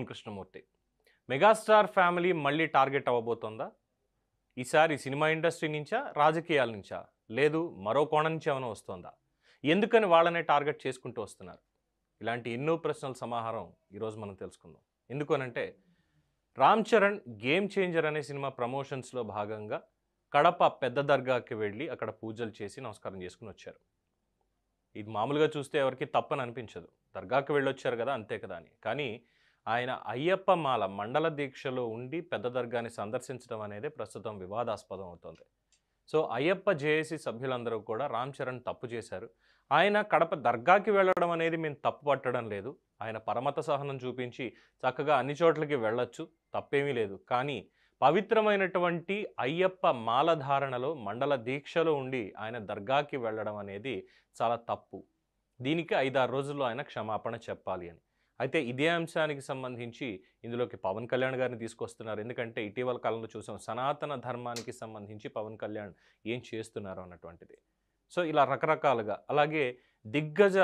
Raghurama Krishnamurthy. Megastar family మళ్ళీ target అవ్వబోతోందా? ఈసారి cinema industry నుంచా, రాజకీయాల నుంచా, లేదు మరో కోణం నుంచి ఏమైనా వస్తోందా? ఎందుకని వాళ్ళనే టార్గెట్ చేసుకుంటూ వస్తున్నారు? ఇలాంటి ఎన్నో ప్రశ్నల సమాహారం ఈరోజు మనం తెలుసుకుందాం. ఎందుకనంటే రామ్ చరణ్ గేమ్ చేంజర్ అనే సినిమా ప్రమోషన్స్లో భాగంగా కడప పెద్ద దర్గాకి వెళ్ళి అక్కడ పూజలు చేసి నమస్కారం చేసుకుని వచ్చారు. ఇది మామూలుగా చూస్తే ఎవరికి తప్పని అనిపించదు, దర్గాకి వెళ్ళొచ్చారు కదా అంతే కదా అని. కానీ ఆయన అయ్యప్ప మాల మండల దీక్షలో ఉండి పెద్ద దర్గాని సందర్శించడం అనేది ప్రస్తుతం వివాదాస్పదం అవుతోంది. సో అయ్యప్ప జేఏసీ సభ్యులందరూ కూడా రామ్ చరణ్ తప్పు చేశారు, ఆయన కడప దర్గాకి వెళ్ళడం అనేది మేము తప్పు పట్టడం లేదు, ఆయన పరమత సహనం చూపించి చక్కగా అన్ని చోట్లకి వెళ్ళొచ్చు, తప్పేమీ లేదు. కానీ పవిత్రమైనటువంటి అయ్యప్ప మాలధారణలో మండల దీక్షలో ఉండి ఆయన దర్గాకి వెళ్ళడం అనేది చాలా తప్పు. దీనికి 5-6 రోజుల్లో ఆయన క్షమాపణ చెప్పాలి అని. అయితే ఇదే అంశానికి సంబంధించి ఇందులోకి పవన్ కళ్యాణ్ గారిని తీసుకొస్తున్నారు. ఎందుకంటే ఇటీవల కాలంలో చూసాం సనాతన ధర్మానికి సంబంధించి పవన్ కళ్యాణ్ ఏం చేస్తున్నారు అన్నటువంటిది. సో ఇలా రకరకాలుగా, అలాగే దిగ్గజ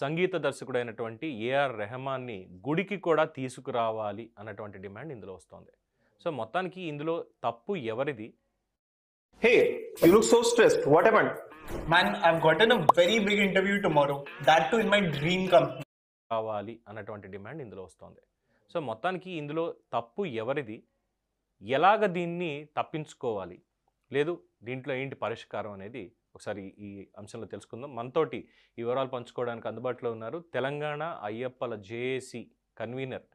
సంగీత దర్శకుడైనటువంటి ఏఆర్ రెహమాన్ని గుడికి కూడా తీసుకురావాలి అన్నటువంటి డిమాండ్ ఇందులో వస్తోంది. సో మొత్తానికి ఇందులో తప్పు ఎవరిది? Hey, you look so stressed. What happened? Man, I've gotten a very big interview tomorrow. That too in my dream company. కావాలి అన్నటువంటి డిమాండ్ ఇందులో వస్తోంది. సో మొత్తానికి ఇందులో తప్పు ఎవరిది, ఎలాగ దీన్ని తప్పించుకోవాలి, లేదు దీంట్లో ఏంటి పరిష్కారం అనేది ఒకసారి ఈ అంశంలో తెలుసుకుందాం. మనతోటి ఈ వివరాలు పంచుకోవడానికి అందుబాటులో ఉన్నారు తెలంగాణ అయ్యప్పల జేఏసీ కన్వీనర్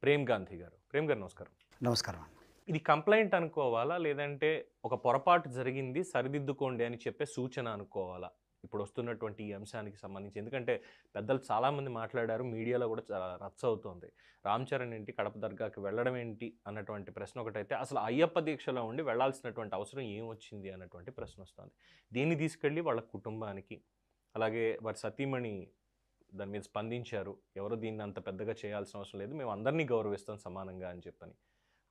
ప్రేమ్ గాంధీ గారు. ప్రేమ్ గారు నమస్కారం. నమస్కారం. ఇది కంప్లైంట్ అనుకోవాలా, లేదంటే ఒక పొరపాటు జరిగింది సరిదిద్దుకోండి అని చెప్పే సూచన అనుకోవాలా ఇప్పుడు వస్తున్నటువంటి ఈ అంశానికి సంబంధించి? ఎందుకంటే పెద్దలు చాలామంది మాట్లాడారు, మీడియాలో కూడా చాలా రచ్చ అవుతోంది. రామ్ చరణ్ ఏంటి కడప దర్గాకి వెళ్ళడం ఏంటి అన్నటువంటి ప్రశ్న ఒకటైతే, అసలు అయ్యప్ప దీక్షలో ఉండి వెళ్లాల్సినటువంటి అవసరం ఏం వచ్చింది అన్నటువంటి ప్రశ్న వస్తుంది. దీన్ని తీసుకెళ్ళి వాళ్ళ కుటుంబానికి, అలాగే వారి సతీమణి దాని మీద స్పందించారు, ఎవరు దీన్ని అంత పెద్దగా చేయాల్సిన అవసరం లేదు, మేము అందరినీ గౌరవిస్తాం సమానంగా అని చెప్పని.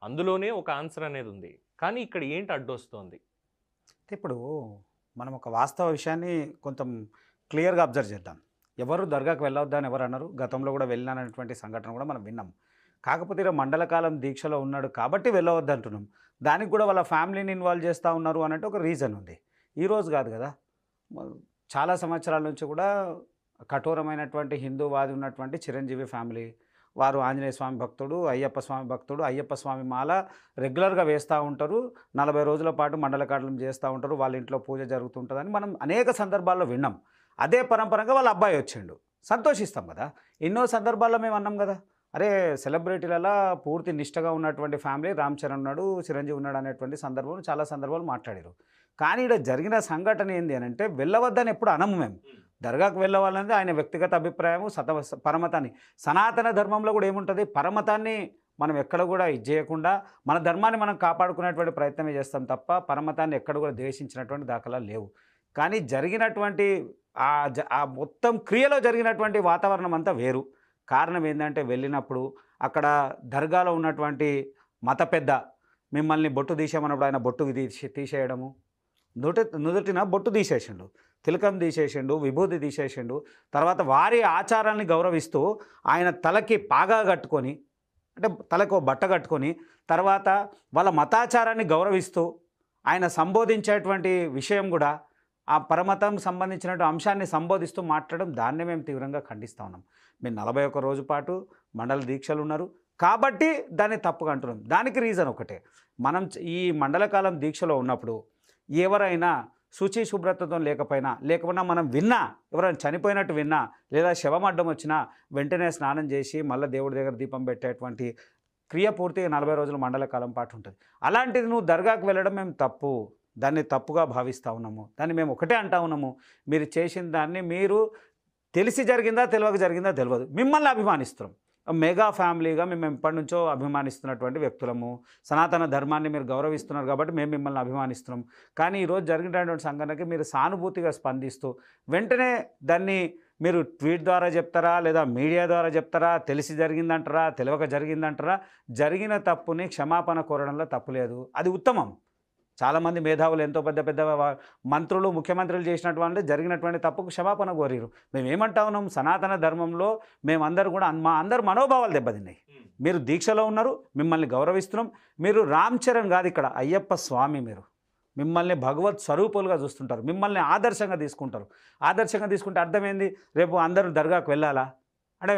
అందులోనే ఒక ఆన్సర్ అనేది ఉంది. కానీ ఇక్కడ ఏంటి అడ్డొస్తోంది? ఇప్పుడు మనం ఒక వాస్తవ విషయాన్ని కొంచెం క్లియర్గా అబ్జర్వ్ చేద్దాం. ఎవరు దర్గాకు వెళ్ళొద్దని ఎవరు అన్నారు? గతంలో కూడా వెళ్ళినటువంటి సంఘటన కూడా మనం విన్నాం. కాకపోతే ఇలా మండలకాలం దీక్షలో ఉన్నాడు కాబట్టి వెళ్ళవద్దు అంటున్నాం. దానికి కూడా వాళ్ళ ఫ్యామిలీని ఇన్వాల్వ్ చేస్తూ ఉన్నారు అన్నట్టు ఒక రీజన్ ఉంది. ఈరోజు కాదు కదా, చాలా సంవత్సరాల నుంచి కూడా కఠోరమైనటువంటి హిందూవాది ఉన్నటువంటి చిరంజీవి ఫ్యామిలీ వారు ఆంజనేయ స్వామి భక్తుడు, అయ్యప్ప స్వామి భక్తుడు, అయ్యప్ప స్వామి మాల రెగ్యులర్గా వేస్తూ ఉంటారు, 40 రోజుల పాటు మండలకాలం చేస్తూ ఉంటారు, వాళ్ళ ఇంట్లో పూజ జరుగుతుంటుందని మనం అనేక సందర్భాల్లో విన్నాం. అదే పరంపరంగా వాళ్ళ అబ్బాయి వచ్చిండు, సంతోషిస్తాం కదా. ఎన్నో సందర్భాల్లో మేము అన్నాం కదా, అరే సెలబ్రిటీలలో పూర్తి నిష్టగా ఉన్నటువంటి ఫ్యామిలీ రామ్ చరణ్ ఉన్నాడు, చిరంజీవి ఉన్నాడు అనేటువంటి సందర్భం చాలా సందర్భాలు మాట్లాడారు. కానీ ఇక్కడ జరిగిన సంఘటన ఏంది అని అంటే, వెళ్ళవద్దని ఎప్పుడు అనము మేము. దర్గాకు వెళ్ళవాలనేది ఆయన వ్యక్తిగత అభిప్రాయము. పరమతాన్ని సనాతన ధర్మంలో కూడా ఏముంటుంది, పరమతాన్ని మనం ఎక్కడ కూడా ఇది చేయకుండా మన ధర్మాన్ని మనం కాపాడుకునేటువంటి ప్రయత్నమే చేస్తాం తప్ప పరమతాన్ని ఎక్కడ కూడా ద్వేషించినటువంటి దాఖలాలు లేవు. కానీ జరిగినటువంటి ఆ మొత్తం క్రియలో జరిగినటువంటి వాతావరణం అంతా వేరు. కారణం ఏంటంటే, వెళ్ళినప్పుడు అక్కడ దర్గాలో ఉన్నటువంటి మత పెద్ద మిమ్మల్ని బొట్టు తీసేయమన్నప్పుడు ఆయన బొట్టు తీసేయడము, నుదుటిన బొట్టు తీసేసిండు, తిలకం తీసేసిండు, విభూతి తీసేసిండు. తర్వాత వారి ఆచారాన్ని గౌరవిస్తూ ఆయన తలకి పాగా కట్టుకొని, అంటే తలకు బట్ట కట్టుకొని, తర్వాత వాళ్ళ మతాచారాన్ని గౌరవిస్తూ ఆయన సంబోధించేటువంటి విషయం కూడా ఆ పరమతం సంబంధించినటువంటి అంశాన్ని సంబోధిస్తూ మాట్లాడడం, దాన్నే మేము తీవ్రంగా ఖండిస్తూ ఉన్నాం. మీరు 41 రోజు పాటు మండల దీక్షలు ఉన్నారు కాబట్టి దాన్ని తప్పుగా అంటున్నాం. దానికి రీజన్ ఒకటే, మనం ఈ మండలకాలం దీక్షలో ఉన్నప్పుడు ఎవరైనా శుచి శుభ్రతతో లేకపోయినా మనం విన్నా, ఎవరైనా చనిపోయినట్టు విన్నా, లేదా శవం అడ్డం వచ్చినా వెంటనే స్నానం చేసి మళ్ళీ దేవుడి దగ్గర దీపం పెట్టేటువంటి క్రియ పూర్తిగా 40 రోజుల మండలకాలం పాటు ఉంటుంది. అలాంటిది నువ్వు దర్గాకు వెళ్ళడం మేము తప్పు, దాన్ని తప్పుగా భావిస్తూ ఉన్నాము. దాన్ని మేము ఒకటే అంటా ఉన్నాము, మీరు చేసిన దాన్ని మీరు తెలిసి జరిగిందా తెలియక జరిగిందా తెలియదు, మిమ్మల్ని అభిమానిస్తున్నాం. మెగా ఫ్యామిలీగా మేము ఎప్పటి నుంచో అభిమానిస్తున్నటువంటి వ్యక్తులము, సనాతన ధర్మాన్ని మీరు గౌరవిస్తున్నారు కాబట్టి మేము మిమ్మల్ని అభిమానిస్తున్నాం. కానీ ఈరోజు జరిగినటువంటి సంఘటనకి మీరు సానుభూతిగా స్పందిస్తూ వెంటనే దాన్ని మీరు ట్వీట్ ద్వారా చెప్తారా, లేదా మీడియా ద్వారా చెప్తారా, తెలిసి జరిగిందంటారా, తెలియక జరిగిందంటారా, జరిగిన తప్పుని క్షమాపణ కోరడంలో తప్పు లేదు, అది ఉత్తమం. చాలామంది మేధావులు ఎంతో పెద్ద పెద్ద మంత్రులు ముఖ్యమంత్రులు చేసినటువంటి జరిగినటువంటి తప్పుకు క్షమాపణ కోరిరు. మేము ఏమంటా ఉన్నాం, సనాతన ధర్మంలో మేమందరూ కూడా మా అందరు మనోభావాలు దెబ్బతిన్నాయి. మీరు దీక్షలో ఉన్నారు, మిమ్మల్ని గౌరవిస్తున్నాం. మీరు రామ్ చరణ్ కాదు, ఇక్కడ అయ్యప్ప స్వామి. మీరు మిమ్మల్ని భగవత్ స్వరూపులుగా చూస్తుంటారు, మిమ్మల్ని ఆదర్శంగా తీసుకుంటారు. ఆదర్శంగా తీసుకుంటే అర్థమైంది, రేపు అందరూ దర్గాకు వెళ్ళాలా అంటే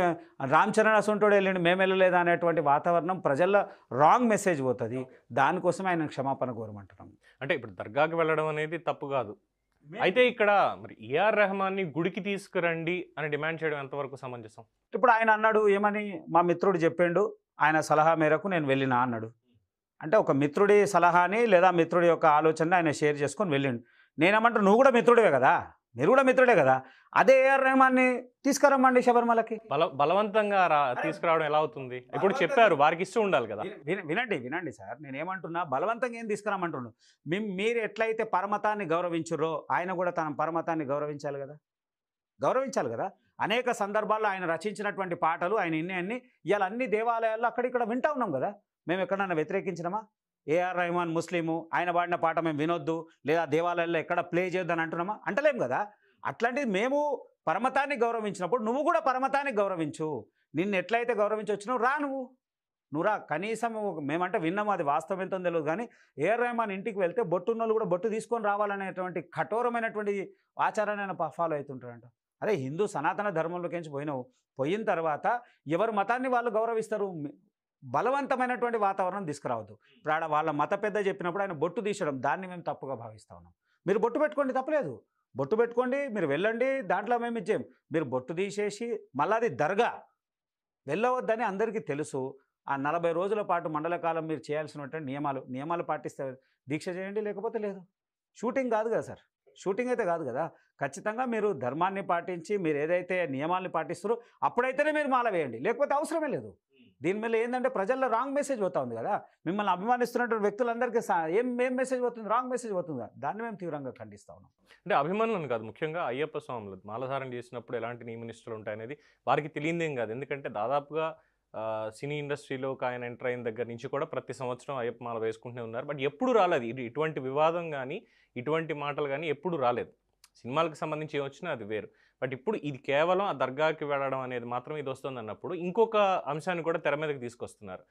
రామ్ చరణ్ అసంటోడు వెళ్ళండి మేము వెళ్ళలేదా అనేటువంటి వాతావరణం ప్రజల్లో రాంగ్ మెసేజ్ పోతుంది. దానికోసం ఆయన క్షమాపణ కోరమంటున్నాం. అంటే ఇప్పుడు దర్గాకి వెళ్ళడం అనేది తప్పు కాదు. అయితే ఇక్కడ మరి ఏఆర్ రెహమాన్ని గుడికి తీసుకురండి అని డిమాండ్ చేయడం ఎంతవరకు సమంజసం? ఇప్పుడు ఆయన అన్నాడు ఏమని, మా మిత్రుడు చెప్పిండు, ఆయన సలహా మేరకు నేను వెళ్ళినా అన్నాడు. అంటే ఒక మిత్రుడి సలహాని లేదా మిత్రుడి యొక్క ఆలోచనని ఆయన షేర్ చేసుకొని వెళ్ళిండు. నేనేమంటారు, నువ్వు కూడా మిత్రుడివే కదా, మీరు కూడా మిత్రుడే కదా, అదే ఏఆర్ రెహమాన్ని తీసుకురమ్మండి శబరిమలకి. బలవంతంగా తీసుకురావడం ఎలా అవుతుంది? ఇప్పుడు చెప్పారు వారికి ఇష్టం ఉండాలి కదా. వినండి సార్, నేనేమంటున్నా, బలవంతంగా ఏం తీసుకురామంటున్నాను. మీరు ఎట్లయితే పరమతాన్ని గౌరవించుర్రో ఆయన కూడా తన పరమతాన్ని గౌరవించాలి కదా. అనేక సందర్భాల్లో ఆయన రచించినటువంటి పాటలు ఆయన అన్ని ఇవాళ అన్ని దేవాలయాల్లో అక్కడిక్కడ వింటా ఉన్నాం కదా. మేము ఎక్కడన్నా వ్యతిరేకించినామా? ఏఆర్ రెహమాన్ ముస్లిము, ఆయన పాడిన పాట మేము వినొద్దు లేదా దేవాలయాల్లో ఎక్కడ ప్లే చేయొద్దని అంటున్నామా? అంటలేం కదా. అట్లాంటిది మేము పరమతాన్ని గౌరవించినప్పుడు నువ్వు కూడా పరమతాన్ని గౌరవించు. నిన్ను ఎట్లయితే గౌరవించొచ్చినావు రా, నువ్వు రా. కనీసం మేమంటే విన్నాము, అది వాస్తవం ఎంతో తెలియదు, కానీ ఏఆర్ రెహమాన్ ఇంటికి వెళ్తే బొట్టున్నోళ్ళు కూడా బొట్టు తీసుకొని రావాలనేటువంటి కఠోరమైనటువంటి ఆచారాన్ని ఆయన ఫాలో అవుతుంటారంట. అరే హిందూ సనాతన ధర్మంలోకి పోయిన తర్వాత ఎవరి మతాన్ని వాళ్ళు గౌరవిస్తారు. బలవంతమైనటువంటి వాతావరణం తీసుకురావద్దు. ఇప్పుడు ఆడ వాళ్ళ మత పెద్ద చెప్పినప్పుడు ఆయన బొట్టు తీసడం, దాన్ని మేము తప్పుగా భావిస్తూ ఉన్నాం. మీరు బొట్టు పెట్టుకోండి, తప్పలేదు, బొట్టు పెట్టుకోండి, మీరు వెళ్ళండి, దాంట్లో మేము ఇచ్చాం. మీరు బొట్టు తీసేసి మళ్ళీ అది దర్గా వెళ్ళవద్దని అందరికీ తెలుసు. ఆ 40 రోజుల పాటు మండల కాలం మీరు చేయాల్సినటువంటి నియమాలు పాటిస్తే దీక్ష చేయండి, లేకపోతే లేదు. షూటింగ్ కాదు కదా సార్, షూటింగ్ అయితే కాదు కదా. ఖచ్చితంగా మీరు ధర్మాన్ని పాటించి మీరు ఏదైతే నియమాల్ని పాటిస్తారో అప్పుడైతేనే మీరు మాల వేయండి, లేకపోతే అవసరమే లేదు. దీని మీద ఏంటంటే ప్రజల్లో రాంగ్ మెసేజ్ పోతా ఉంది కదా. మిమ్మల్ని అభిమానిస్తున్నటువంటి వ్యక్తులందరికీ ఏం మెసేజ్ పోతుంది, రాంగ్ మెసేజ్ పోతుంది కదా. దాన్ని మేము తీవ్రంగా ఖండిస్తా ఉన్నాం. అంటే అభిమానులను కాదు, ముఖ్యంగా అయ్యప్ప స్వాములు మాలధారణ చేసినప్పుడు ఎలాంటి నియమ నిష్ఠలు ఉంటాయనేది వారికి తెలియదేం కాదు. ఎందుకంటే దాదాపుగా సినీ ఇండస్ట్రీలోకి ఆయన ఎంటర్ అయిన దగ్గర నుంచి కూడా ప్రతి సంవత్సరం అయ్యప్ప మాల వేసుకుంటూనే ఉన్నారు. బట్ ఎప్పుడు రాలేదు ఇటువంటి వివాదం కానీ ఇటువంటి మాటలు కానీ ఎప్పుడు రాలేదు. సినిమాలకు సంబంధించి ఏమొచ్చినా అది వేరు. బట్ ఇప్పుడు ఇది కేవలం ఆ దర్గాకి వెళ్ళడం అనేది మాత్రం ఇది వస్తుంది అన్నప్పుడు ఇంకొక అంశాన్ని కూడా తెర మీదకి తీసుకొస్తున్నారు.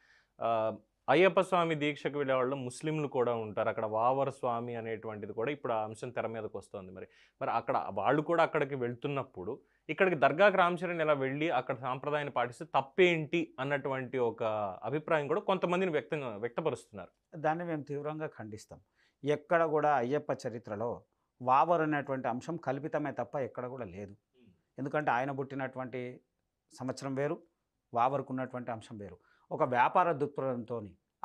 అయ్యప్ప స్వామి దీక్షకు వెళ్ళే వాళ్ళు ముస్లింలు కూడా ఉంటారు. అక్కడ వావర స్వామి అనేటువంటిది కూడా ఇప్పుడు ఆ అంశం తెర మీదకి వస్తుంది. మరి అక్కడ వాళ్ళు కూడా అక్కడికి వెళ్తున్నప్పుడు ఇక్కడికి దర్గాకి రామ్ చరణ్ ఇలా వెళ్ళి అక్కడ సాంప్రదాయాన్ని పాటిస్తే తప్పేంటి అన్నటువంటి ఒక అభిప్రాయం కూడా కొంతమందిని వ్యక్తపరుస్తున్నారు. దాన్ని మేము తీవ్రంగా ఖండిస్తాం. ఎక్కడ కూడా అయ్యప్ప చరిత్రలో వావర్ అనేటువంటి అంశం కల్పితమే తప్ప ఎక్కడ కూడా లేదు. ఎందుకంటే ఆయన పుట్టినటువంటి సంవత్సరం వేరు, వావర్కు ఉన్నటువంటి అంశం వేరు. ఒక వ్యాపార దృక్పథంతో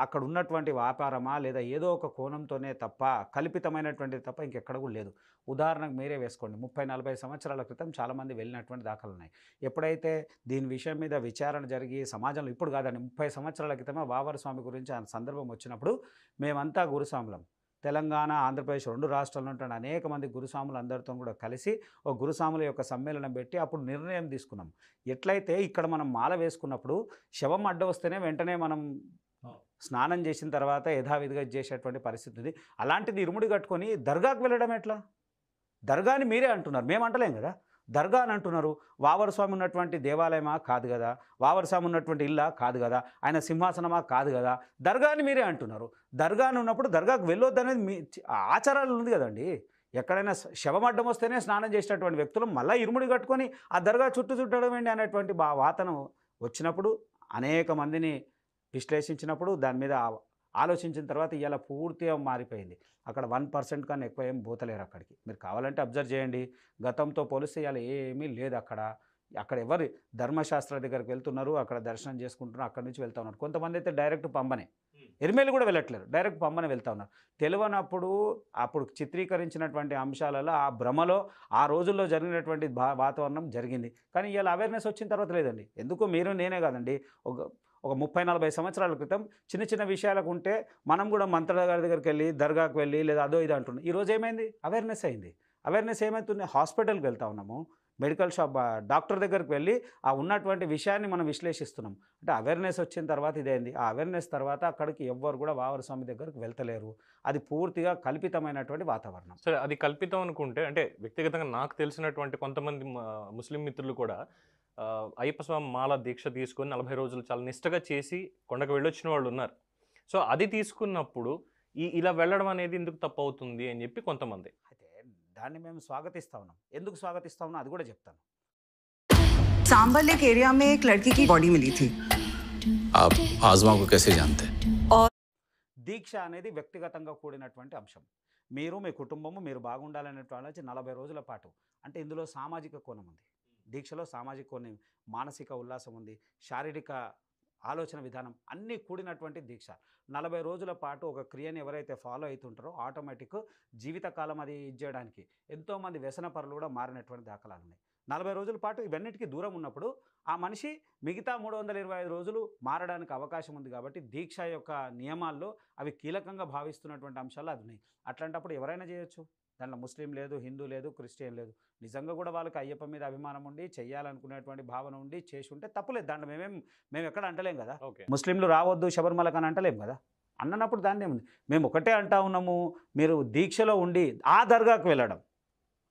అక్కడ ఉన్నటువంటి వ్యాపారమా లేదా ఏదో ఒక కోణంతోనే తప్ప కల్పితమైనటువంటిది తప్ప ఇంకెక్కడ కూడా లేదు. ఉదాహరణకు మీరే వేసుకోండి, 30-40 సంవత్సరాల క్రితం చాలామంది వెళ్ళినటువంటి దాఖలు ఉన్నాయి. ఎప్పుడైతే దీని విషయం మీద విచారణ జరిగి సమాజంలో, ఇప్పుడు కాదండి 30 సంవత్సరాల క్రితమే వావర్ స్వామి గురించి ఆ సందర్భం వచ్చినప్పుడు మేమంతా గురుస్వాములం, తెలంగాణ ఆంధ్రప్రదేశ్ 2 రాష్ట్రాల్లో ఉంటున్న అనేక మంది గురుస్వాములు అందరితో కూడా కలిసి ఒక గురుస్వాముల యొక్క సమ్మేళనం పెట్టి అప్పుడు నిర్ణయం తీసుకున్నాం. ఎట్లయితే ఇక్కడ మనం మాల వేసుకున్నప్పుడు శవం అడ్డ వస్తేనే వెంటనే మనం స్నానం చేసిన తర్వాత యథావిధిగా చేసేటువంటి పరిస్థితి ఉంది. అలాంటిది ఇరుముడి కట్టుకొని దర్గాకు వెళ్ళడం ఎట్లా? దర్గాని మీరే అంటున్నారు, మేము అంటలేం కదా. దర్గా అని అంటున్నారు. వావర్ స్వామి ఉన్నటువంటి దేవాలయమా? కాదు కదా. వావర్ స్వామి ఉన్నటువంటి ఇల్లా? కాదు కదా. ఆయన సింహాసనమా? కాదు కదా. దర్గా అని మీరే అంటున్నారు. దర్గా అని ఉన్నప్పుడు దర్గాకు వెళ్ళొద్దు అనేది మీ ఆచారాలు ఉంది కదండి. ఎక్కడైనా శవం అడ్డం వస్తేనే స్నానం చేసేటటువంటి వ్యక్తులు మళ్ళీ ఇరుముడి కట్టుకొని ఆ దర్గా చుట్టడం ఏంటి అనేటువంటి వాతనం వచ్చినప్పుడు అనేక మందిని విశ్లేషించినప్పుడు దాని మీద ఆలోచించిన తర్వాత ఇవాళ పూర్తిగా మారిపోయింది. అక్కడ 1% కన్నా ఎక్కువ ఏం పోతలేరు అక్కడికి. మీరు కావాలంటే అబ్జర్వ్ చేయండి, గతంతో పోలిస్తే ఇవాళ ఏమీ లేదు. అక్కడ ఎవరు ధర్మశాస్త్ర దగ్గరికి వెళ్తున్నారు, అక్కడ దర్శనం చేసుకుంటున్నారు, అక్కడి నుంచి వెళ్తూ ఉన్నారు. కొంతమంది అయితే డైరెక్ట్ పంబనే, ఎరిమేలు కూడా వెళ్ళట్లేరు, డైరెక్ట్ పంబనే వెళ్తూ ఉన్నారు. తెలియనప్పుడు అప్పుడు చిత్రీకరించినటువంటి అంశాలలో ఆ భ్రమలో ఆ రోజుల్లో జరిగినటువంటి వాతావరణం జరిగింది. కానీ ఇవాళ అవేర్నెస్ వచ్చిన తర్వాత లేదండి. ఎందుకు మీరు నేనే కాదండి, ఒక 30-40 సంవత్సరాల క్రితం చిన్న విషయాలకు ఉంటే మనం కూడా మంత్రుల గారి దగ్గరికి వెళ్ళి దర్గాకు వెళ్ళి లేదా అదో ఇది అంటున్నాం. ఈరోజు ఏమైంది? అవేర్నెస్ అయింది. అవేర్నెస్ ఏమవుతుంది? హాస్పిటల్కి వెళ్తా ఉన్నాము, మెడికల్ షాప్ డాక్టర్ దగ్గరికి వెళ్ళి ఆ ఉన్నటువంటి విషయాన్ని మనం విశ్లేషిస్తున్నాం. అంటే అవేర్నెస్ వచ్చిన తర్వాత ఇదేంది, ఆ అవేర్నెస్ తర్వాత అక్కడికి ఎవ్వరు కూడా వావర స్వామి దగ్గరికి వెళ్తలేరు. అది పూర్తిగా కల్పితమైనటువంటి వాతావరణం. సరే, అది కల్పితం అనుకుంటే అంటే వ్యక్తిగతంగా నాకు తెలిసినటువంటి కొంతమంది ముస్లిం మిత్రులు కూడా అయ్యప్ప స్వామి మాల దీక్ష తీసుకొని 40 రోజులు చాలా నిష్టగా చేసి కొండకు వెళ్ళొచ్చిన వాళ్ళు ఉన్నారు. సో అది తీసుకున్నప్పుడు ఇలా వెళ్ళడం అనేది ఎందుకు తప్పు అవుతుంది అని చెప్పి కొంతమంది. అయితే దాన్ని మేము స్వాగతిస్తా ఉన్నాం. ఎందుకు స్వాగతిస్తా ఉన్నాం అది కూడా చెప్తాను. सांबल एक एरिया में एक लड़की की बॉडी मिली थी। आप आजमा को कैसे जानते हैं? దీక్ష అనేది వ్యక్తిగతంగా కూడినటువంటి అంశం. మీరు మీ కుటుంబము మీరు బాగుండాలనేటువంటి 40 రోజుల పాటు, అంటే ఇందులో సామాజిక కోణం ఉంది. దీక్షలో సామాజిక కోణం, మానసిక ఉల్లాసం ఉంది, శారీరక ఆలోచన విధానం అన్నీ కూడినటువంటి దీక్ష. 40 రోజుల పాటు ఒక క్రియని ఎవరైతే ఫాలో అవుతుంటారో ఆటోమేటిక్ జీవితకాలం అది ఇచ్చేయడానికి ఎంతోమంది వ్యసన పరులు కూడా మారినటువంటి దాఖలాలు ఉన్నాయి. 40 రోజుల పాటు ఇవన్నిటికీ దూరం ఉన్నప్పుడు ఆ మనిషి మిగతా 325 రోజులు మారడానికి అవకాశం ఉంది. కాబట్టి దీక్ష యొక్క నియమాల్లో అవి కీలకంగా భావిస్తున్నటువంటి అంశాలు అది ఉన్నాయి. అట్లాంటప్పుడు ఎవరైనా చేయొచ్చు. దాంట్లో ముస్లిం లేదు, హిందూ లేదు, క్రిస్టియన్ లేదు. నిజంగా కూడా వాళ్ళకి అయ్యప్ప మీద అభిమానం ఉండి చేయాలనుకునేటువంటి భావన ఉండి చేసి ఉంటే తప్పులేదు. దాంట్లో మేము ఎక్కడ అంటలేం కదా. ఓకే, ముస్లింలు రావద్దు శబరిమలకు అని అంటలేం కదా. అన్నప్పుడు దాన్ని ఏముంది, మేము ఒకటే అంటా ఉన్నాము, మీరు దీక్షలో ఉండి ఆ దర్గాకు వెళ్ళడం.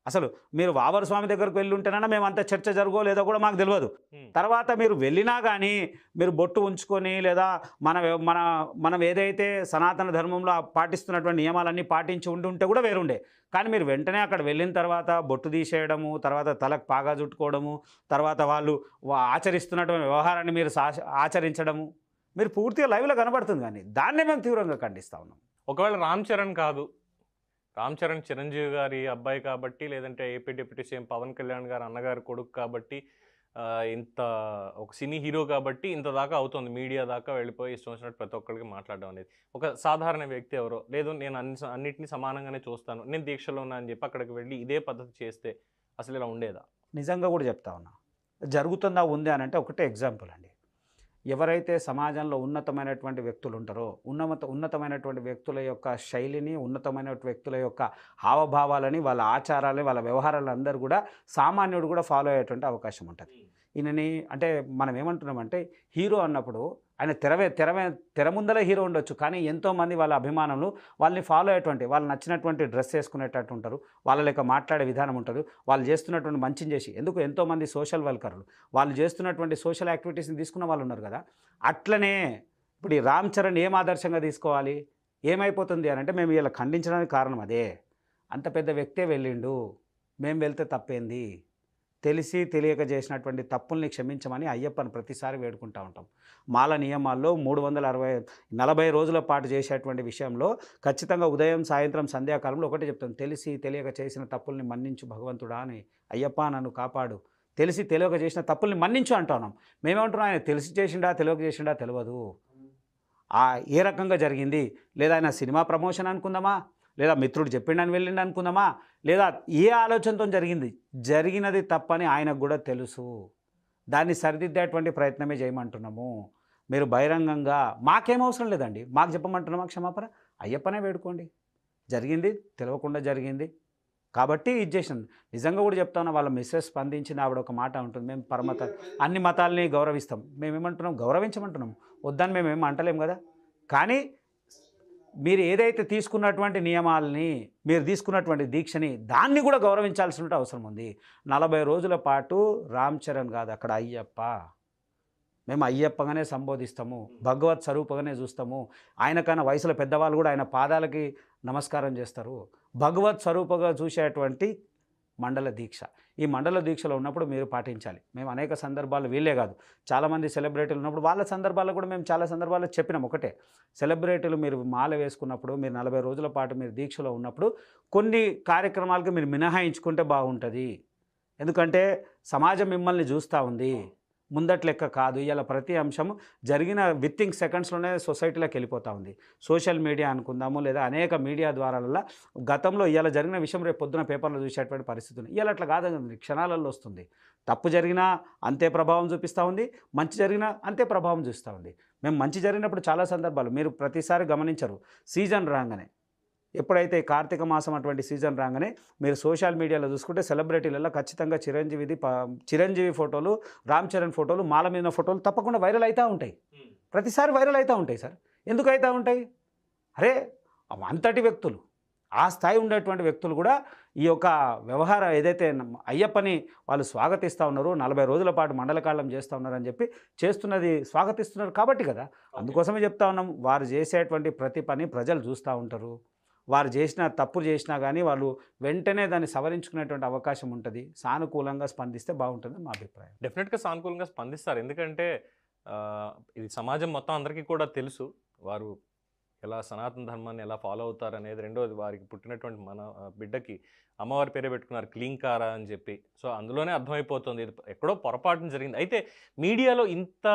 అసలు మీరు వావర స్వామి దగ్గరకు వెళ్ళి ఉంటేనన్నా మేము అంత చర్చ జరగో లేదో కూడా మాకు తెలియదు. తర్వాత మీరు వెళ్ళినా కానీ మీరు బొట్టు ఉంచుకొని లేదా మనం ఏదైతే సనాతన ధర్మంలో పాటిస్తున్నటువంటి నియమాలన్నీ పాటించి ఉంటే కూడా వేరుండే. కానీ మీరు వెంటనే అక్కడ వెళ్ళిన తర్వాత బొట్టు తీసేయడము, తర్వాత తలకు పాగా చుట్టుకోవడము, తర్వాత వాళ్ళు ఆచరిస్తున్నటువంటి వ్యవహారాన్ని మీరు ఆచరించడము మీరు పూర్తిగా లైవ్లో కనబడుతుంది. కానీ దాన్నే మేము తీవ్రంగా ఖండిస్తూ ఉన్నాం. ఒకవేళ రామ్ చరణ్ కాదు, రామ్ చరణ్ చిరంజీవి గారి అబ్బాయి కాబట్టి, లేదంటే AP deputy CM Pawan Kalyan garu అన్నగారి కొడుకు కాబట్టి, ఇంత ఒక సినీ హీరో కాబట్టి ఇంత దాకా అవుతుంది, మీడియా దాకా వెళ్ళిపోయి ఇష్టం వచ్చినట్టు ప్రతి ఒక్కరికి మాట్లాడడం అనేది. ఒక సాధారణ వ్యక్తి ఎవరో, లేదు నేను అన్నిటినీ సమానంగానే చూస్తాను, నేను దీక్షలో ఉన్నా అని చెప్పి అక్కడికి వెళ్ళి ఇదే పద్ధతి చేస్తే అసలు ఇలా ఉండేదా? నిజంగా కూడా చెప్తా ఉన్నా, జరుగుతుందా ఉంది అని అంటే ఒకటే ఎగ్జాంపుల్ అండి. ఎవరైతే సమాజంలో ఉన్నతమైనటువంటి వ్యక్తులు ఉంటారో ఉన్నతమైనటువంటి వ్యక్తుల యొక్క శైలిని, ఉన్నతమైన వ్యక్తుల యొక్క హావభావాలని, వాళ్ళ ఆచారాలని, వాళ్ళ వ్యవహారాలు అందరూ కూడా సామాన్యుడు కూడా ఫాలో అయ్యేటువంటి అవకాశం ఉంటుంది. ఈయనని అంటే మనం ఏమంటున్నామంటే హీరో అన్నప్పుడు ఆయన తెర ముందర హీరో ఉండొచ్చు, కానీ ఎంతోమంది వాళ్ళ అభిమానులు వాళ్ళని ఫాలో అయ్యేటువంటి, వాళ్ళు నచ్చినటువంటి డ్రెస్ వేసుకునేటట్టు ఉంటారు, వాళ్ళ లెక్క మాట్లాడే విధానం ఉంటుంది, వాళ్ళు చేస్తున్నటువంటి మంచిని చేసి. ఎందుకు ఎంతోమంది సోషల్ వర్కర్లు వాళ్ళు చేస్తున్నటువంటి సోషల్ యాక్టివిటీస్ని తీసుకున్న వాళ్ళు ఉన్నారు కదా. అట్లనే ఇప్పుడు ఈ రామ్ చరణ్ ఏం ఆదర్శంగా తీసుకోవాలి, ఏమైపోతుంది అని అంటే మేము ఇలా ఖండించడానికి కారణం అదే. అంత పెద్ద వ్యక్తే వెళ్ళిండు, మేము వెళ్తే తప్పేంది, తెలిసి తెలియక చేసినటువంటి తప్పుల్ని క్షమించమని అయ్యప్పని ప్రతిసారి వేడుకుంటూ ఉంటాం. మాల నియమాల్లో 340 రోజుల పాటు చేసేటువంటి విషయంలో ఖచ్చితంగా ఉదయం సాయంత్రం సంధ్యాకాలంలో ఒకటే చెప్తాం, తెలిసి తెలియక చేసిన తప్పుల్ని మన్నించు భగవంతుడా అని, అయ్యప్ప నన్ను కాపాడు, తెలిసి తెలియక చేసిన తప్పుల్ని మన్నించు అంటున్నాం. మేమేమంటున్నాం, ఆయన తెలిసి చేసిండా తెలియక చేసిండా తెలియదు, ఏ రకంగా జరిగింది, లేదా ఆయన సినిమా ప్రమోషన్ అనుకుందామా, లేదా మిత్రుడు చెప్పిండని వెళ్ళిండి అనుకుందామా, లేదా ఏ ఆలోచనతో జరిగినది తప్పని ఆయనకు కూడా తెలుసు. దాన్ని సరిదిద్దేటువంటి ప్రయత్నమే చేయమంటున్నాము. మీరు బహిరంగంగా మాకేం అవసరం లేదండి, మాకు చెప్పమంటున్నామా క్షమాపణ, అయ్యప్పనే వేడుకోండి, జరిగింది తెలియకుండా జరిగింది కాబట్టి ఇది చేసింది. నిజంగా కూడా చెప్తాను, వాళ్ళ మిస్సెస్ స్పందించిన ఆవిడ ఒక మాట ఉంటుంది, మేము అన్ని మతాలని గౌరవిస్తాం, మేమేమంటున్నాం గౌరవించమంటున్నాం, వద్దని మేమేం అంటలేం కదా. కానీ మీరు ఏదైతే తీసుకున్నటువంటి నియమాలని, మీరు తీసుకున్నటువంటి దీక్షని, దాన్ని కూడా గౌరవించాల్సిన అవసరం ఉంది. 40 రోజుల పాటు రామ్ చరణ్ కాదు అక్కడ అయ్యప్ప, మేము అయ్యప్పగానే సంబోధిస్తాము, భగవత్ స్వరూపంగానే చూస్తాము. ఆయనకన్నా వయసులో పెద్దవాళ్ళు కూడా ఆయన పాదాలకి నమస్కారం చేస్తారు. భగవత్ స్వరూపంగా చూసేటువంటి మండల దీక్ష, ఈ మండల దీక్షలో ఉన్నప్పుడు మీరు పాటించాలి. మేము అనేక సందర్భాలు, వీళ్ళే కాదు చాలామంది సెలబ్రిటీలు ఉన్నప్పుడు వాళ్ళ సందర్భాల్లో కూడా మేము చాలా సందర్భాల్లో చెప్పినాం ఒకటే, సెలబ్రిటీలు మీరు మాల వేసుకున్నప్పుడు, మీరు 40 రోజుల పాటు మీరు దీక్షలో ఉన్నప్పుడు కొన్ని కార్యక్రమాలకు మీరు మినహాయించుకుంటే బాగుంటుంది. ఎందుకంటే సమాజం మిమ్మల్ని చూస్తూ ఉంది, ముందటి లెక్క కాదు. ఇలా ప్రతి అంశము జరిగిన విత్ఇన్ సెకండ్స్లోనే సొసైటీలోకి వెళ్ళిపోతూ ఉంది. సోషల్ మీడియా అనుకుందాము, లేదా అనేక మీడియా ద్వారాల గతంలో ఇలా జరిగిన విషయం రేపు పొద్దున పేపర్లో చూసేటువంటి పరిస్థితి ఉంది. ఇలా అట్లా కాదండి, క్షణాలలో వస్తుంది. తప్పు జరిగినా అంతే ప్రభావం చూపిస్తూ ఉంది, మంచి జరిగినా అంతే ప్రభావం చూస్తూ ఉంది. మేము మంచి జరిగినప్పుడు చాలా సందర్భాలు మీరు ప్రతిసారి గమనించరు, సీజన్ రాగానే ఎప్పుడైతే ఈ కార్తీక మాసం అటువంటి సీజన్ రాగానే మీరు సోషల్ మీడియాలో చూసుకుంటే సెలబ్రిటీలలో ఖచ్చితంగా చిరంజీవి ఫోటోలు, రామ్ చరణ్ ఫోటోలు, మాల మీద ఫోటోలు తప్పకుండా వైరల్ అవుతూ ఉంటాయి. ప్రతిసారి వైరల్ అవుతూ ఉంటాయి సార్. ఎందుకు అవుతూ ఉంటాయి? అరే అంతటి వ్యక్తులు, ఆ స్థాయి ఉండేటువంటి వ్యక్తులు కూడా ఈ యొక్క వ్యవహారం ఏదైతే అయ్యప్పని వాళ్ళు స్వాగతిస్తూ ఉన్నారు, 40 రోజుల పాటు మండలకాలం చేస్తూ ఉన్నారని చెప్పి చేస్తున్నది స్వాగతిస్తున్నారు కాబట్టి కదా. అందుకోసమే చెప్తా ఉన్నాం, వారు చేసేటువంటి ప్రతి పని ప్రజలు చూస్తూ ఉంటారు. వారు చేసిన తప్పులు చేసినా కానీ వాళ్ళు వెంటనే దాన్ని సవరించుకునేటువంటి అవకాశం ఉంటుంది. సానుకూలంగా స్పందిస్తే బాగుంటుంది మా అభిప్రాయం. డెఫినెట్గా సానుకూలంగా స్పందిస్తారు. ఎందుకంటే ఇది సమాజం మొత్తం అందరికీ కూడా తెలుసు వారు ఎలా సనాతన ధర్మాన్ని ఎలా ఫాలో అవుతారు అనేది. రెండోది వారికి పుట్టినటువంటి మన బిడ్డకి అమ్మవారి పేరే పెట్టుకున్నారు క్లీంకారా అని చెప్పి. సో అందులోనే అర్థమైపోతుంది ఇది ఎక్కడో పొరపాటున జరిగింది. అయితే మీడియాలో ఇంత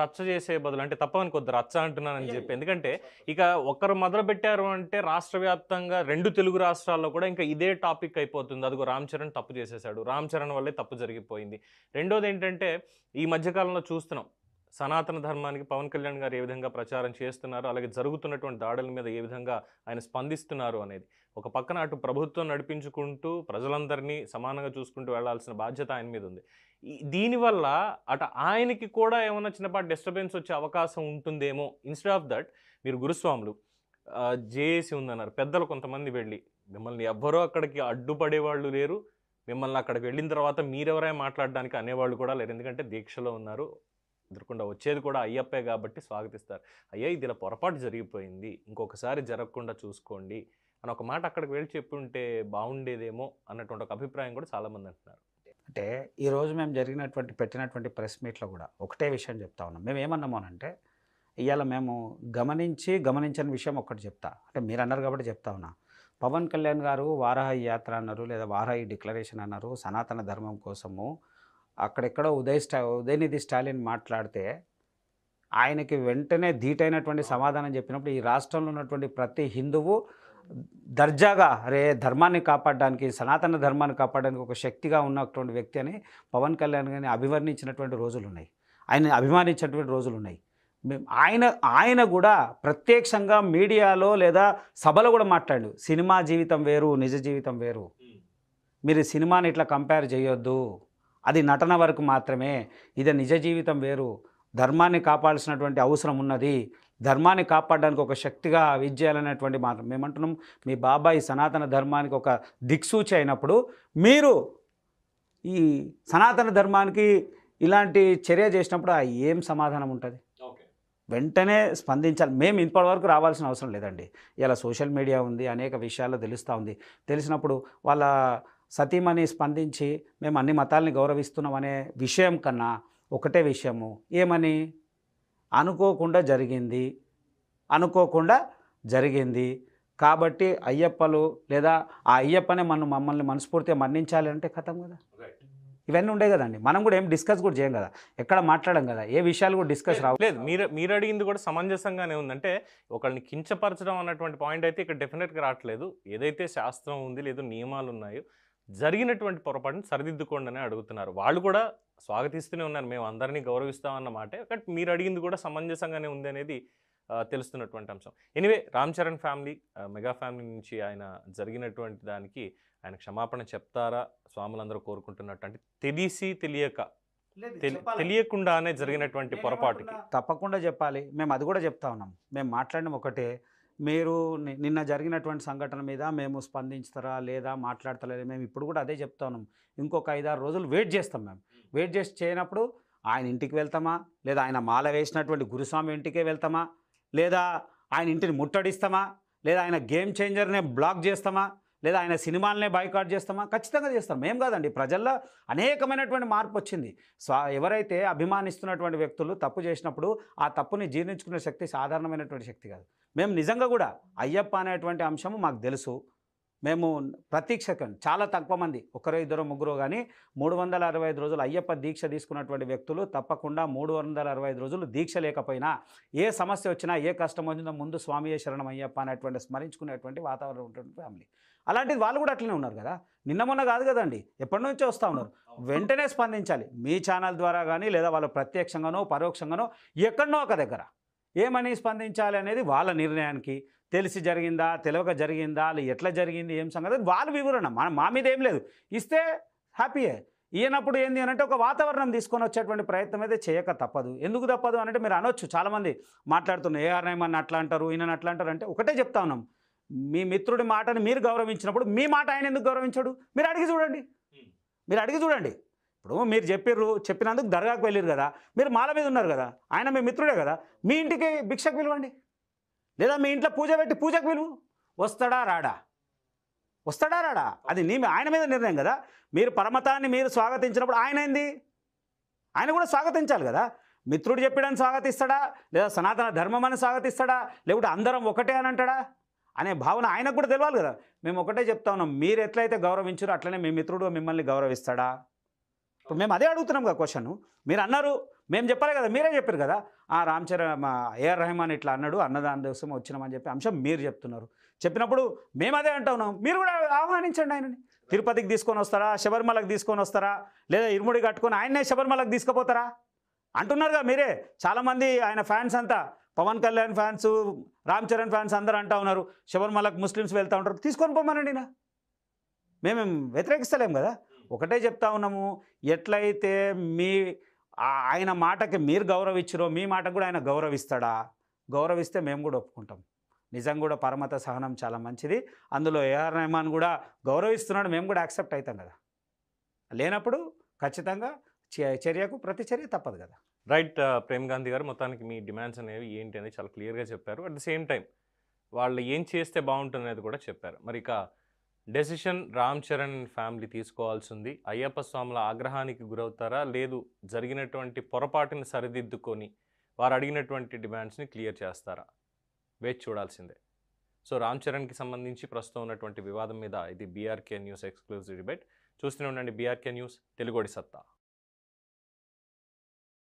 రచ్చ చేసే బదులు, అంటే తప్పని కొద్ది రచ్చ అంటున్నానని చెప్పి, ఎందుకంటే ఇక ఒకరు మొదలు పెట్టారు అంటే రాష్ట్ర వ్యాప్తంగా 2 తెలుగు రాష్ట్రాల్లో కూడా ఇంకా ఇదే టాపిక్ అయిపోతుంది. అదిగో రామ్ చరణ్ తప్పు చేసేసాడు, రామ్ చరణ్ వల్లే తప్పు జరిగిపోయింది. రెండోది ఏంటంటే ఈ మధ్యకాలంలో చూస్తున్నాం సనాతన ధర్మానికి పవన్ కళ్యాణ్ గారు ఏ విధంగా ప్రచారం చేస్తున్నారు, అలాగే జరుగుతున్నటువంటి దాడుల మీద ఏ విధంగా ఆయన స్పందిస్తున్నారు అనేది. ఒక పక్కన అటు ప్రభుత్వం నడిపించుకుంటూ ప్రజలందరినీ సమానంగా చూసుకుంటూ వెళ్లాల్సిన బాధ్యత ఆయన మీద ఉంది. దీనివల్ల అటు ఆయనకి కూడా ఏమైనా చిన్నపాటి డిస్టర్బెన్స్ వచ్చే అవకాశం ఉంటుందేమో. ఇన్స్టెడ్ ఆఫ్ దట్ మీరు గురుస్వాములు జేఏసీ ఉందన్నారు, పెద్దలు కొంతమంది వెళ్ళి మిమ్మల్ని ఎవ్వరూ అక్కడికి అడ్డుపడేవాళ్ళు లేరు, మిమ్మల్ని అక్కడికి వెళ్ళిన తర్వాత మీరెవరైనా మాట్లాడడానికి అనేవాళ్ళు కూడా లేరు, ఎందుకంటే దీక్షలో ఉన్నారు, ఎదుర్కొండా వచ్చేది కూడా అయ్యప్పే కాబట్టి స్వాగతిస్తారు. అయ్యా ఇది ఇలా పొరపాటు జరిగిపోయింది, ఇంకొకసారి జరగకుండా చూసుకోండి అని ఒక మాట అక్కడికి వెళ్ళి చెప్పుంటే బాగుండేదేమో అన్నటువంటి ఒక అభిప్రాయం కూడా చాలామంది అంటున్నారు. అంటే ఈరోజు మేము పెట్టినటువంటి ప్రెస్ మీట్లో కూడా ఒకటే విషయం చెప్తా ఉన్నాం. మేము ఏమన్నాము అంటే ఇవాళ మేము గమనించని విషయం ఒక్కటి చెప్తా. అంటే మీరు అన్నారు కాబట్టి చెప్తా ఉన్నా. పవన్ కళ్యాణ్ గారు వారాహి యాత్ర అన్నారు, లేదా వారాహి డిక్లరేషన్ అన్నారు, సనాతన ధర్మం కోసము అక్కడెక్కడో ఉదయనిధి స్టాలిన్ మాట్లాడితే ఆయనకి వెంటనే ధీటైనటువంటి సమాధానం చెప్పినప్పుడు ఈ రాష్ట్రంలో ఉన్నటువంటి ప్రతి హిందువు దర్జాగా అరే ధర్మాన్ని కాపాడడానికి, సనాతన ధర్మాన్ని కాపాడడానికి ఒక శక్తిగా ఉన్నటువంటి వ్యక్తి అని పవన్ కళ్యాణ్ గారిని అభివర్ణించినటువంటి రోజులు ఉన్నాయి, ఆయన అభిమానించినటువంటి రోజులు ఉన్నాయి. ఆయన కూడా ప్రత్యక్షంగా మీడియాలో లేదా సభలో కూడా మాట్లాడు, సినిమా జీవితం వేరు, నిజ జీవితం వేరు, మీరు సినిమాని ఇట్లా కంపేర్ చేయొద్దు, అది నటన వరకు మాత్రమే, ఇది నిజ జీవితం వేరు, ధర్మాన్ని కాపాడాల్సినటువంటి అవసరం ఉన్నది, ధర్మాన్ని కాపాడడానికి ఒక శక్తిగా విజయాలనేటువంటి మాట మేమంటున్నాం. మీ బాబాయ్ సనాతన ధర్మానికి ఒక దిక్సూచి అయినప్పుడు మీరు ఈ సనాతన ధర్మానికి ఇలాంటి చర్య చేసినప్పుడు ఏం సమాధానం ఉంటుంది? వెంటనే స్పందించాలి. మేము ఇప్పటివరకు రావాల్సిన అవసరం లేదండి. ఇలా సోషల్ మీడియా ఉంది, అనేక విషయాల్లో తెలుస్తూ ఉంది. తెలిసినప్పుడు వాళ్ళ సతీమణి స్పందించి మేము అన్ని మతాలని గౌరవిస్తున్నాం అనే విషయం కన్నా ఒకటే విషయము, ఏమని అనుకోకుండా జరిగింది కాబట్టి అయ్యప్పలు లేదా ఆ అయ్యప్పనే మమ్మల్ని మనస్ఫూర్తిగా మన్నించాలి అంటే కథం కదా. ఇవన్నీ ఉండే కదండి. మనం కూడా ఏం డిస్కస్ కూడా చేయం కదా, ఎక్కడ మాట్లాడడం కదా, ఏ విషయాలు కూడా డిస్కస్ రావు. లేదు, మీరు అడిగింది కూడా సమంజసంగానే ఉందంటే ఒకళ్ళని కించపరచడం అన్నటువంటి పాయింట్ అయితే ఇక్కడ డెఫినెట్గా రావట్లేదు. ఏదైతే శాస్త్రం ఉంది, లేదు నియమాలు ఉన్నాయో, జరిగినటువంటి పొరపాటుని సరిదిద్దుకోండి అని అడుగుతున్నారు. వాళ్ళు కూడా స్వాగతిస్తూనే ఉన్నారు, మేము అందరినీ గౌరవిస్తామన్న మాటే. బట్ మీరు అడిగింది కూడా సమంజసంగానే ఉంది అనేది తెలుస్తున్నటువంటి అంశం. Anyway, Ram Charan family, mega family నుంచి ఆయన జరిగినటువంటి దానికి ఆయన క్షమాపణ చెప్తారా స్వాములందరూ కోరుకుంటున్నట్టు? అంటే తెలియకుండానే జరిగినటువంటి పొరపాటుకి తప్పకుండా చెప్పాలి. మేము అది కూడా చెప్తా ఉన్నాం. మేము మాట్లాడిన ఒకటే, మీరు నిన్న జరిగినటువంటి సంఘటన మీద మేము స్పందించుతారా లేదా మాట్లాడతలేదు, మేము ఇప్పుడు కూడా అదే చెప్తా ఉన్నాం. ఇంకొక 5-6 రోజులు వెయిట్ చేస్తాం. మేము వెయిట్ చేసి చేయనప్పుడు ఆయన ఇంటికి వెళ్తామా, లేదా ఆయన మాల వేసినటువంటి గురుస్వామి ఇంటికే వెళ్తామా, లేదా ఆయన ఇంటిని ముట్టడిస్తామా, లేదా ఆయన గేమ్ చేంజర్నే బ్లాక్ చేస్తామా, లేదా ఆయన సినిమాలనే బాయ్కాట్ చేస్తామా? ఖచ్చితంగా చేస్తాం. మేము కాదండి, ప్రజల్లో అనేకమైనటువంటి మార్పు వచ్చింది. ఎవరైతే అభిమానిస్తున్నటువంటి వ్యక్తులు తప్పు చేసినప్పుడు ఆ తప్పుని జీర్ణించుకునే శక్తి సాధారణమైనటువంటి శక్తి కాదు. మేము నిజంగా కూడా అయ్యప్ప అనేటువంటి అంశము మాకు తెలుసు. మేము ప్రతి సెకండ్ చాలా తక్కువ మంది, 1-2-3 కానీ 365 రోజులు అయ్యప్ప దీక్ష తీసుకున్నటువంటి వ్యక్తులు తప్పకుండా 365 రోజులు దీక్ష లేకపోయినా ఏ సమస్య వచ్చినా, ఏ కష్టం వచ్చినా ముందు స్వామియే శరణం అయ్యప్ప అనేటువంటి స్మరించుకునేటువంటి వాతావరణం ఉంటుంది ఫ్యామిలీ. అలాంటిది వాళ్ళు కూడా అట్లనే ఉన్నారు కదా. నిన్న మొన్న కాదు కదండి, ఎప్పటి నుంచో వస్తూ ఉన్నారు. వెంటనే స్పందించాలి. మీ ఛానల్ ద్వారా కానీ లేదా వాళ్ళు ప్రత్యక్షంగానో పరోక్షంగానో ఎక్కడనో ఒక దగ్గర ఏమని స్పందించాలి అనేది వాళ్ళ నిర్ణయానికి. తెలిసి జరిగిందా తెలియక జరిగిందా ఎట్లా జరిగింది ఏం సంగతి వాళ్ళు వివరణ మా మీద ఏం లేదు ఇస్తే హ్యాపీయే. ఈయనప్పుడు ఏంది అని అంటే ఒక వాతావరణం తీసుకొని వచ్చేటువంటి ప్రయత్నం అయితే చేయక తప్పదు. ఎందుకు తప్పదు అని అంటే మీరు అనొచ్చు, చాలామంది మాట్లాడుతున్నారు ఏఆర్ రెహమాన్ అట్లా అంటారు ఈయన అట్లా అంటారు అంటే ఒకటే చెప్తా ఉన్నాం, మీ మిత్రుడి మాటని మీరు గౌరవించినప్పుడు మీ మాట ఆయన ఎందుకు గౌరవించాడు మీరు అడిగి చూడండి. ఇప్పుడు మీరు చెప్పినందుకు దర్గాకు వెళ్ళారు కదా, మీరు మాల మీద ఉన్నారు కదా, ఆయన మీ మిత్రుడే కదా, మీ ఇంటికి భిక్షకు పిలవండి, లేదా మీ ఇంట్లో పూజ పెట్టి పూజకు పిలువు. వస్తాడా రాడా అది ఆయన మీద నిర్ణయం కదా. మీరు పరమతాన్ని మీరు స్వాగతించినప్పుడు ఆయన కూడా స్వాగతించాలి కదా. మిత్రుడు చెప్పాడని స్వాగతిస్తాడా, లేదా సనాతన ధర్మం అని స్వాగతిస్తాడా, లేకుంటే అందరం ఒకటే అని అంటాడా అనే భావన ఆయనకు కూడా తెలియాలి కదా. మేము ఒకటే చెప్తా ఉన్నాం, మీరు ఎట్లయితే గౌరవించారో అట్లనే మీ మిత్రుడు మిమ్మల్ని గౌరవిస్తాడా. ఇప్పుడు మేము అదే అడుగుతున్నాం కదా క్వశ్చన్. మీరు అన్నారు మేము చెప్పాలి కదా, మీరే చెప్పారు కదా రామ్ చరణ్ ఏఆర్ రెహమాన్ ఇట్లా అన్నాడు అన్నదాని కోసం వచ్చినామని చెప్పి అంశం మీరు చెప్తున్నారు. చెప్పినప్పుడు మేము అదే అంటా ఉన్నాం, మీరు కూడా ఆహ్వానించండి ఆయనని. తిరుపతికి తీసుకొని వస్తారా, శబరిమలకు తీసుకొని వస్తారా, లేదా ఇరుముడి కట్టుకొని ఆయన్నే శబరిమలకు తీసుకుపోతారా అంటున్నారుగా మీరే. చాలామంది ఆయన ఫ్యాన్స్ అంతా పవన్ కళ్యాణ్ ఫ్యాన్స్ రామ్ చరణ్ ఫ్యాన్స్ అందరూ అంటూ ఉన్నారు శబరిమలకు ముస్లిమ్స్ వెళ్తూ ఉంటారు, తీసుకొని పోమనండి. మేమేం వ్యతిరేకిస్తలేం కదా. ఒకటే చెప్తా ఉన్నాము, ఎట్లయితే ఆయన మాటకి మీరు గౌరవించరో మీ మాటకు కూడా ఆయన గౌరవిస్తాడా. గౌరవిస్తే మేము కూడా ఒప్పుకుంటాం. నిజంగా కూడా పరమత సహనం చాలా మంచిది, అందులో ఏఆర్ రెహమాన్ కూడా గౌరవిస్తున్నాడు, మేము కూడా యాక్సెప్ట్ అవుతాం కదా. లేనప్పుడు ఖచ్చితంగా చర్యకు ప్రతిచర్య తప్పదు కదా. రైట్. ప్రేమ్ గాంధీ గారు, మొత్తానికి మీ డిమాండ్స్ అనేవి ఏంటి అనేది చాలా క్లియర్గా చెప్పారు. అట్ ద సేమ్ టైం వాళ్ళు ఏం చేస్తే బాగుంటుంది అనేది కూడా చెప్పారు. మరి ఇక డెసిషన్ రామ్ చరణ్ ఫ్యామిలీ తీసుకోవాల్సింది. అయ్యప్ప స్వాముల ఆగ్రహానికి గురవుతారా, లేదు జరిగినటువంటి పొరపాటుని సరిదిద్దుకొని వారు అడిగినటువంటి డిమాండ్స్ని క్లియర్ చేస్తారా, వేచి చూడాల్సిందే. సో రామ్ చరణ్కి సంబంధించి ప్రస్తుతం ఉన్నటువంటి వివాదం మీద ఇది బీఆర్కే న్యూస్ ఎక్స్క్లూజివ్ డిబేట్. చూస్తూనే ఉండండి బీఆర్కే న్యూస్, తెలుగోడి సత్తా.